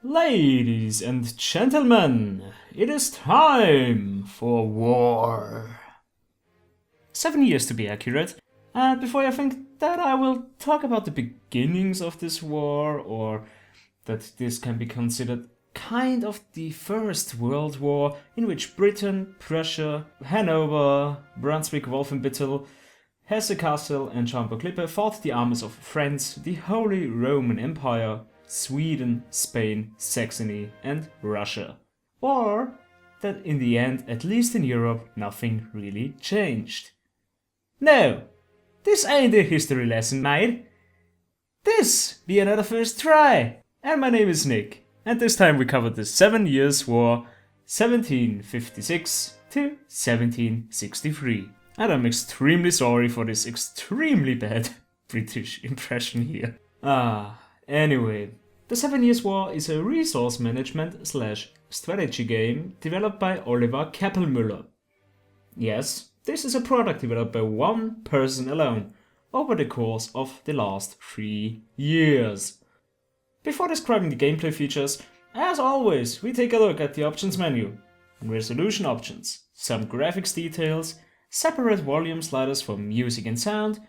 Ladies and gentlemen, it is time for war. 7 years to be accurate, and before you think that I will talk about the beginnings of this war, or that this can be considered kind of the First World War, in which Britain, Prussia, Hanover, Brunswick-Wolfenbüttel, Hesse-Kassel and Schaumburg-Lippe fought the armies of France, the Holy Roman Empire, Sweden, Spain, Saxony and Russia. Or that in the end, at least in Europe, nothing really changed. No, this ain't a history lesson, mate. This be another first try. And my name is Nick, and this time we covered the 7 Years' War, 1756 to 1763. And I'm extremely sorry for this extremely bad British impression here. Anyway, the 7 Years' War is a resource management / strategy game developed by Oliver Kappelmüller. Yes, this is a product developed by one person alone over the course of the last 3 years. Before describing the gameplay features, as always, we take a look at the options menu, resolution options, some graphics details, separate volume sliders for music and sound,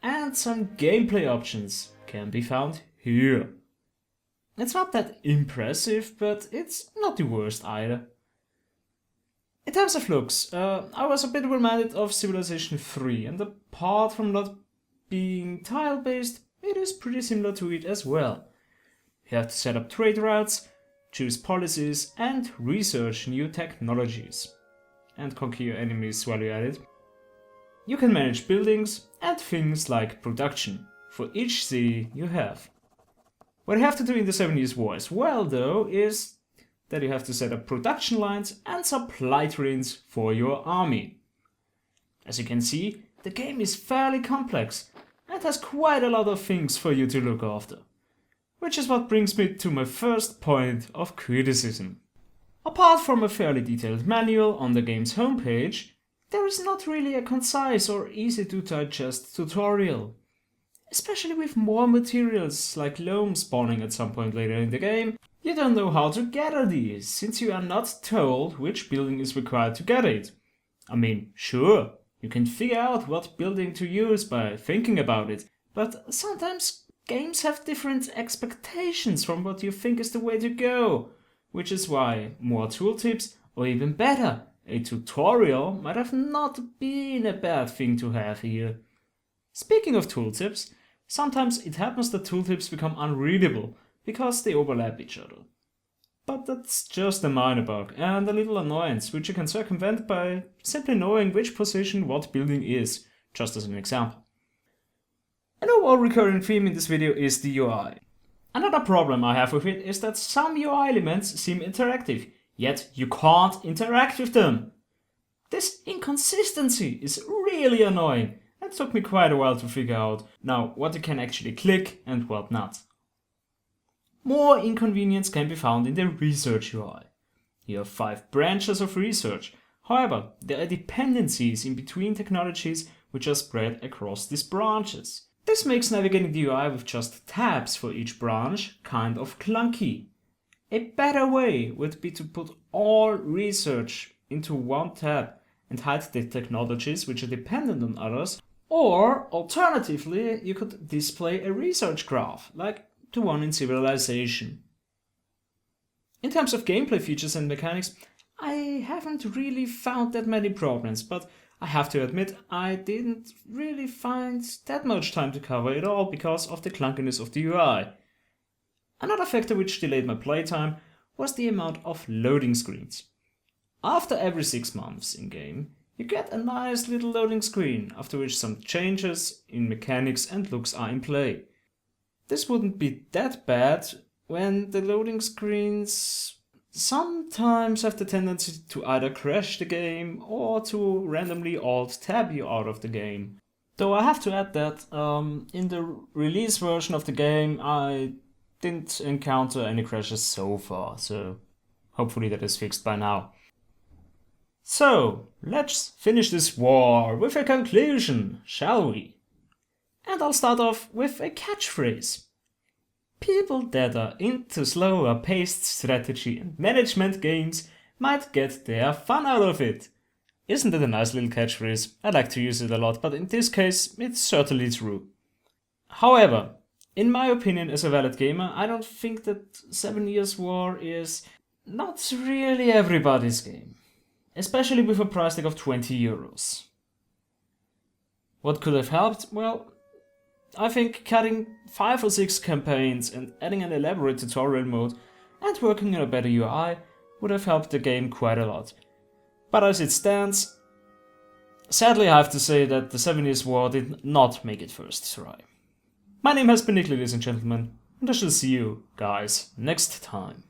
and some gameplay options can be found here. It's not that impressive, but it's not the worst either. In terms of looks, I was a bit reminded of Civilization 3, and apart from not being tile-based, it is pretty similar to it as well. You have to set up trade routes, choose policies, and research new technologies. And conquer your enemies while you're at it. You can manage buildings and things like production for each city you have. What you have to do in the 7 Years' War as well, though, is that you have to set up production lines and supply trains for your army. As you can see, the game is fairly complex and has quite a lot of things for you to look after. Which is what brings me to my first point of criticism. Apart from a fairly detailed manual on the game's homepage, there is not really a concise or easy to digest tutorial. Especially with more materials like loam spawning at some point later in the game, you don't know how to gather these, since you are not told which building is required to get it. I mean, sure, you can figure out what building to use by thinking about it, but sometimes games have different expectations from what you think is the way to go, which is why more tooltips, or even better, a tutorial might have not been a bad thing to have here. Speaking of tooltips, sometimes it happens that tooltips become unreadable because they overlap each other. But that's just a minor bug and a little annoyance which you can circumvent by simply knowing which position what building is, just as an example. An overall recurring theme in this video is the UI. Another problem I have with it is that some UI elements seem interactive, yet you can't interact with them. This inconsistency is really annoying and took me quite a while to figure out now what you can actually click and what not. More inconvenience can be found in the research UI. You have 5 branches of research, however there are dependencies in between technologies which are spread across these branches. This makes navigating the UI with just tabs for each branch kind of clunky. A better way would be to put all research into one tab and hide the technologies which are dependent on others, or alternatively you could display a research graph like the one in Civilization. In terms of gameplay features and mechanics, I haven't really found that many problems, but I have to admit I didn't really find that much time to cover it all because of the clunkiness of the UI. Another factor which delayed my playtime was the amount of loading screens. After every 6 months in-game, you get a nice little loading screen, after which some changes in mechanics and looks are in play. This wouldn't be that bad when the loading screens sometimes have the tendency to either crash the game or to randomly alt-tab you out of the game. Though I have to add that in the release version of the game I didn't encounter any crashes so far, so hopefully that is fixed by now. So, let's finish this war with a conclusion, shall we? And I'll start off with a catchphrase. people that are into slower paced strategy and management games might get their fun out of it. Isn't it a nice little catchphrase? I like to use it a lot, but in this case, it's certainly true. However, in my opinion as a valid gamer, I don't think that 7 Years' War is not really everybody's game. Especially with a price tag of 20 euros. What could have helped? Well, I think cutting 5 or 6 campaigns and adding an elaborate tutorial mode and working on a better UI would have helped the game quite a lot. But as it stands, sadly I have to say that the 7 Years' War did not make it first try. My name has been Nick, ladies and gentlemen, and I shall see you guys next time.